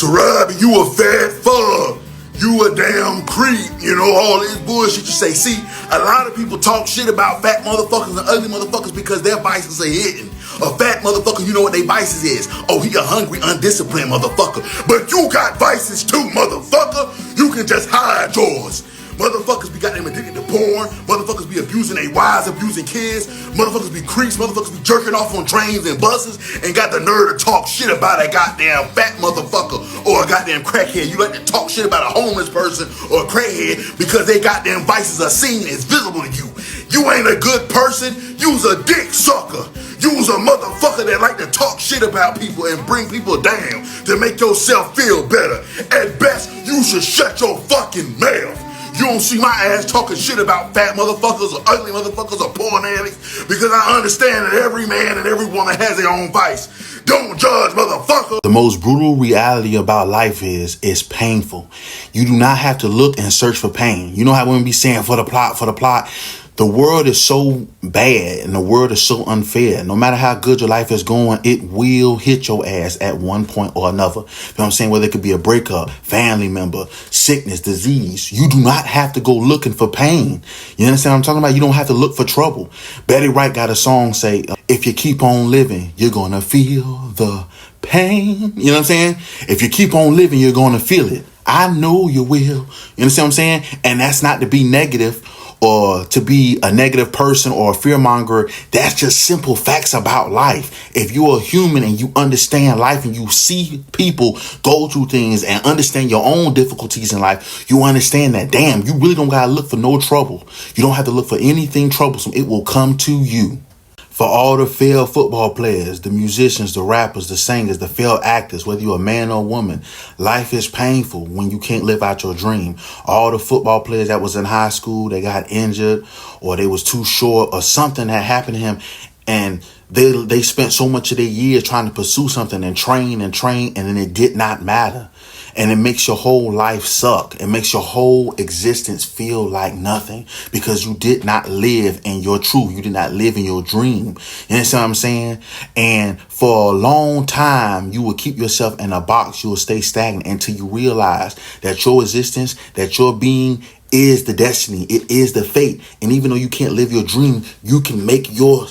Robbie, you a fat fuck. You a damn creep. You know, all this bullshit you say. See, a lot of people talk shit about fat motherfuckers and ugly motherfuckers because their vices are hidden. A fat motherfucker, you know what their vices is. Oh, he a hungry, undisciplined motherfucker. But you got vices too, motherfucker. You can just hide yours. Motherfuckers be goddamn addicted to porn. Motherfuckers be abusing their wives, abusing kids. Motherfuckers be creeps. Motherfuckers be jerking off on trains and buses and got the nerve to talk shit about a goddamn fat motherfucker or a goddamn crackhead. You like to talk shit about a homeless person or a crackhead because they goddamn vices are seen as visible to you. You ain't a good person. You's a dick sucker. You's a motherfucker that like to talk shit about people and bring people down to make yourself feel better. At best, you should shut your fucking mouth. You don't see my ass talking shit about fat motherfuckers or ugly motherfuckers or porn addicts because I understand that every man and every woman has their own vice. Don't judge, motherfucker. The most brutal reality about life is it's painful. You do not have to look and search for pain. You know how women be saying for the plot. The world is so bad and the world is so unfair. No matter how good your life is going, it will hit your ass at one point or another. You know what I'm saying? Whether it could be a breakup, family member, sickness, disease. You do not have to go looking for pain. You understand what I'm talking about? You don't have to look for trouble. Betty Wright got a song say, if you keep on living, you're going to feel the pain. You know what I'm saying? If you keep on living, you're going to feel it. I know you will. You understand what I'm saying? And that's not to be negative or to be a negative person or a fearmonger. That's just simple facts about life. If you're a human and you understand life and you see people go through things and understand your own difficulties in life, you understand that, damn, you really don't gotta look for no trouble. You don't have to look for anything troublesome. It will come to you. For all the failed football players, the musicians, the rappers, the singers, the failed actors, whether you're a man or a woman, life is painful when you can't live out your dream. All the football players that was in high school, they got injured or they was too short or something that happened to him. And they spent so much of their years trying to pursue something and train, and then it did not matter. And it makes your whole life suck. It makes your whole existence feel like nothing because you did not live in your truth. You did not live in your dream. You understand what I'm saying? And for a long time, you will keep yourself in a box. You will stay stagnant until you realize that your existence, that your being is the destiny. It is the fate. And even though you can't live your dream, you can make your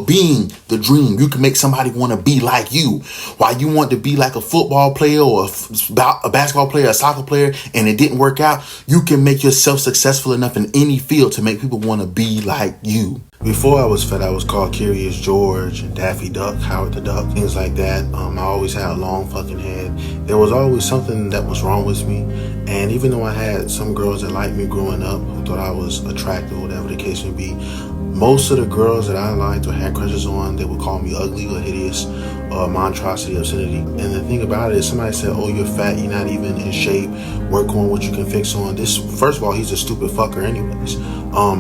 being the dream. You can make somebody want to be like you. While you want to be like a football player or a basketball player, a soccer player, and it didn't work out, you can make yourself successful enough in any field to make people want to be like you. Before I was fat, I was called Curious George, Daffy Duck, Howard the Duck, things like that. I always had a long fucking head. There was always something that was wrong with me. And even though I had some girls that liked me growing up, who thought I was attractive, whatever the case may be, most of the girls that I liked or had crushes on, they would call me ugly or hideous or monstrosity, obscenity. And the thing about it is somebody said, oh, you're fat, you're not even in shape, work on what you can fix on. This, first of all, he's a stupid fucker anyways.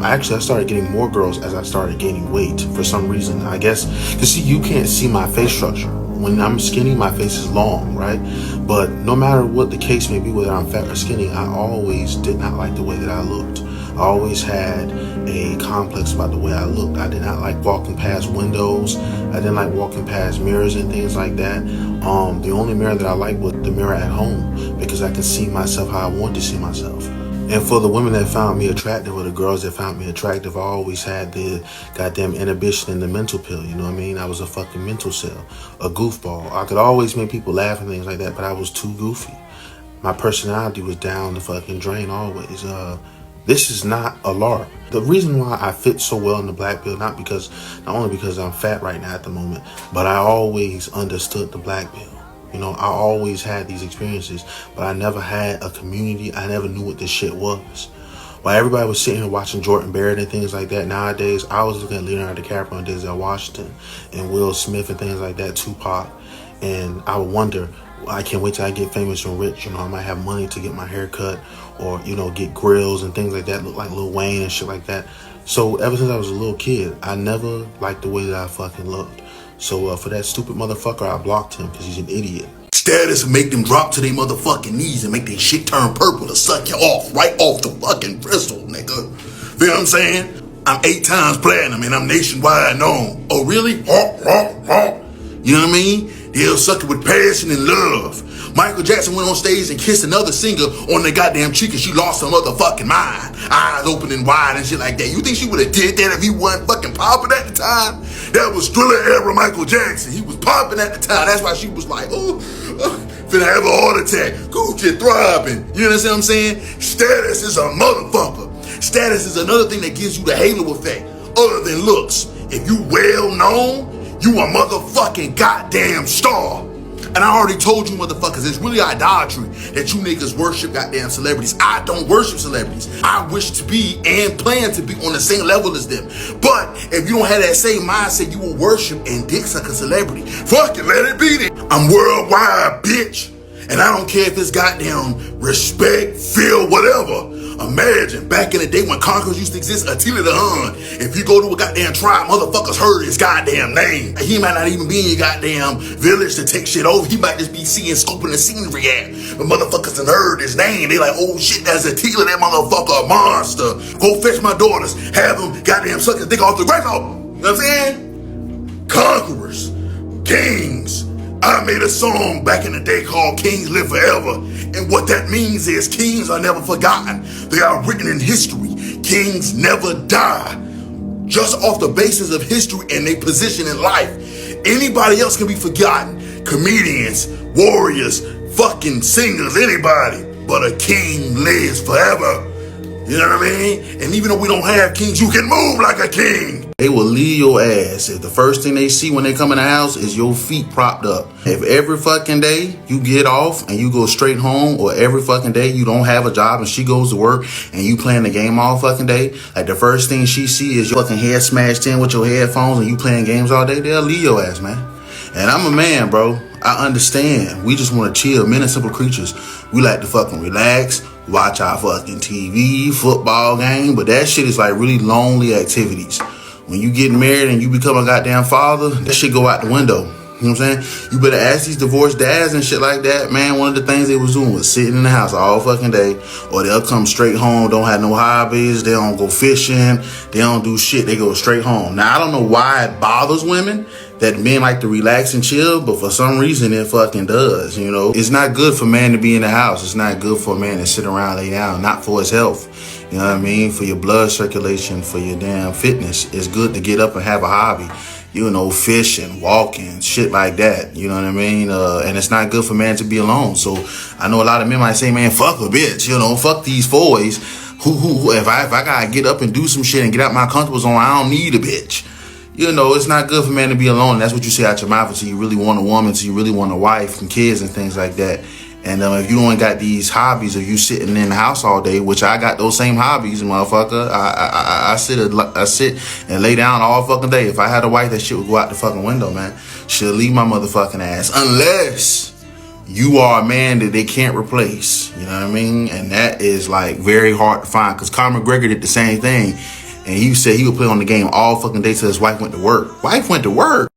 Actually, I started getting more girls as I started gaining weight for some reason. I guess, because see, you can't see my face structure. When I'm skinny, my face is long, right? But no matter what the case may be, whether I'm fat or skinny, I always did not like the way that I looked. I always had a complex about the way I looked. I did not like walking past windows. I didn't like walking past mirrors and things like that. The only mirror that I liked was the mirror at home because I could see myself how I wanted to see myself. And for the women that found me attractive or the girls that found me attractive, I always had the goddamn inhibition and the mental pill, you know what I mean? I was a fucking mental cell, a goofball. I could always make people laugh and things like that, but I was too goofy. My personality was down the fucking drain always. This is not a LARP. The reason why I fit so well in the black pill, not only because I'm fat right now at the moment, but I always understood the black pill. You know, I always had these experiences, but I never had a community. I never knew what this shit was. While everybody was sitting here watching Jordan Barrett and things like that, nowadays, I was looking at Leonardo DiCaprio and Denzel Washington and Will Smith and things like that, Tupac. And I would wonder, I can't wait till I get famous and rich. You know, I might have money to get my hair cut or, you know, get grills and things like that, look like Lil Wayne and shit like that. So ever since I was a little kid, I never liked the way that I fucking looked. So for that stupid motherfucker, I blocked him because he's an idiot. Status and make them drop to their motherfucking knees and make their shit turn purple to suck you off right off the fucking bristle, nigga. Feel what I'm saying? I'm 8 times platinum and I'm nationwide known. Oh, really? You know what I mean? They'll suck it with passion and love. Michael Jackson went on stage and kissed another singer on the goddamn cheek and she lost her motherfucking mind. Eyes open and wide and shit like that. You think she would have did that if he wasn't fucking popping at the time? That was Thriller era Michael Jackson. He was popping at the time. That's why she was like, finna have a heart attack. Gucci throbbing. You know what I'm saying? Status is a motherfucker. Status is another thing that gives you the halo effect, other than looks. If you well known, you a motherfucking goddamn star. And I already told you motherfuckers, it's really idolatry that you niggas worship goddamn celebrities. I don't worship celebrities. I wish to be and plan to be on the same level as them. But if you don't have that same mindset, you will worship and dick suck a celebrity. Fuck it, let it be then. I'm worldwide, bitch. And I don't care if it's goddamn respect, feel, whatever. Imagine back in the day when conquerors used to exist, Attila the Hun. If you go to a goddamn tribe, motherfuckers heard his goddamn name. He might not even be in your goddamn village to take shit over. He might just be seeing, scoping the scenery at. But motherfuckers done heard his name. They like, oh shit, that's Attila, that motherfucker, a monster. Go fetch my daughters. Have them goddamn suck his dick off the grave. You know what I'm saying? Conquerors, kings. I made a song back in the day called Kings Live Forever. And what that means is kings are never forgotten. They are written in history. Kings never die. Just off the basis of history and their position in life. Anybody else can be forgotten. Comedians, warriors, fucking singers, anybody. But a king lives forever. You know what I mean? And even though we don't have kings, you can move like a king. They will leave your ass if the first thing they see when they come in the house is your feet propped up. If every fucking day you get off and you go straight home, or every fucking day you don't have a job and she goes to work and you playing the game all fucking day, like the first thing she see is your fucking head smashed in with your headphones and you playing games all day, they'll leave your ass, man. And I'm a man, bro. I understand. We just want to chill. Men are simple creatures. We like to fucking relax, watch our fucking TV, football game, but that shit is like really lonely activities. When you get married and you become a goddamn father, that shit go out the window. You know what I'm saying? You better ask these divorced dads and shit like that, man. One of the things they was doing was sitting in the house all fucking day, or they'll come straight home, don't have no hobbies, they don't go fishing, they don't do shit, they go straight home. Now, I don't know why it bothers women that men like to relax and chill, but for some reason it fucking does, you know? It's not good for a man to be in the house. It's not good for a man to sit around, lay down, not for his health. You know what I mean? For your blood circulation, for your damn fitness. It's good to get up and have a hobby. You know, fishing, walking, shit like that. You know what I mean? And it's not good for man to be alone. So I know a lot of men might say, man, fuck a bitch. You know, fuck these boys. Who if I gotta get up and do some shit and get out my comfortable zone, I don't need a bitch. You know, it's not good for man to be alone. That's what you say out your mouth until you really want a woman, until you really want a wife and kids and things like that. And if you don't got these hobbies, or you sitting in the house all day, which I got those same hobbies, motherfucker. I sit and lay down all fucking day. If I had a wife, that shit would go out the fucking window, man. She'll leave my motherfucking ass unless you are a man that they can't replace. You know what I mean? And that is like very hard to find, because Conor McGregor did the same thing, and he said he would play on the game all fucking day till his wife went to work. Wife went to work.